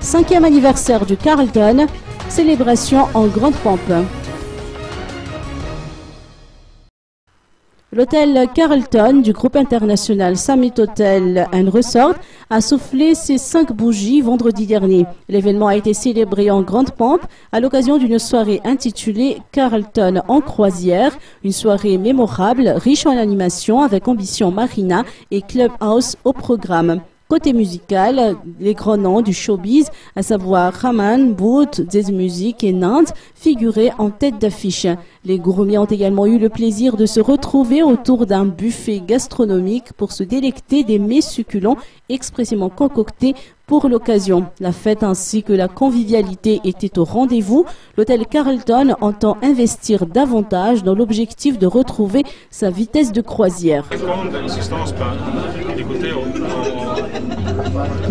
5e anniversaire du Carlton, célébration en grande pompe. L'hôtel Carlton du groupe international Summit Hotel & Resort a soufflé ses 5 bougies vendredi dernier. L'événement a été célébré en grande pompe à l'occasion d'une soirée intitulée Carlton en croisière, une soirée mémorable, riche en animation avec ambition marina et clubhouse au programme. Côté musical, les grands noms du showbiz, à savoir Raman, Booth, Jazz Music et Nantes, figuraient en tête d'affiche. Les gourmets ont également eu le plaisir de se retrouver autour d'un buffet gastronomique pour se délecter des mets succulents expressément concoctés pour l'occasion. La fête ainsi que la convivialité étaient au rendez-vous. L'hôtel Carlton entend investir davantage dans l'objectif de retrouver sa vitesse de croisière.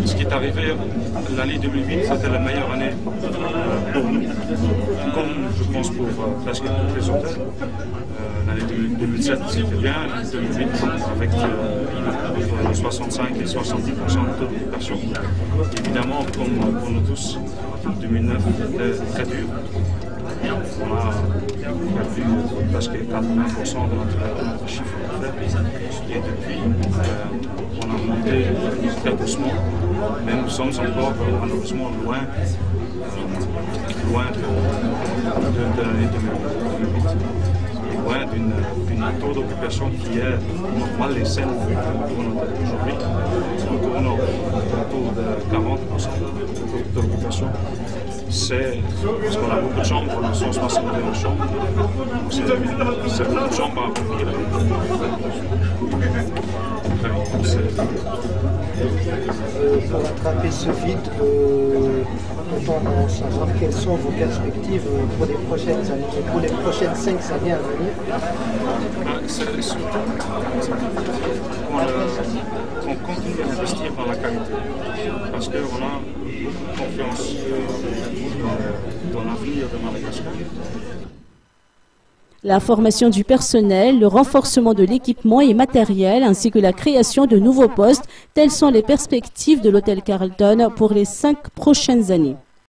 Ce qui est arrivé l'année 2008, c'était la meilleure année pour nous, comme je pense pour presque tous les hôtels. L'année 2007 c'était bien, l'année 2008 avec 65 et 70% de taux d'occupation. Évidemment, comme pour nous tous, 2009 était très dur. On a perdu presque 80% de notre chiffre d'affaires et depuis on a monté très doucement, mais nous sommes encore malheureusement loin de l'année 2008 et loin d'une taux d'occupation qui est normale et saine pour notre hôtel. Aujourd'hui, on tourne autour de 40% d'occupation. C'est parce qu'on a beaucoup de chambres, on a 161 chambres, c'est beaucoup de chambres à remplir. Pour rattraper ce vide, on savoir quelles sont vos perspectives pour les prochaines années, pour les prochaines 5 années à venir. C'est surtout qu'on continue à investir dans la qualité, parce qu'on a confiance dans l'avenir de Madagascar. La formation du personnel, le renforcement de l'équipement et matériel, ainsi que la création de nouveaux postes, telles sont les perspectives de l'hôtel Carlton pour les 5 prochaines années.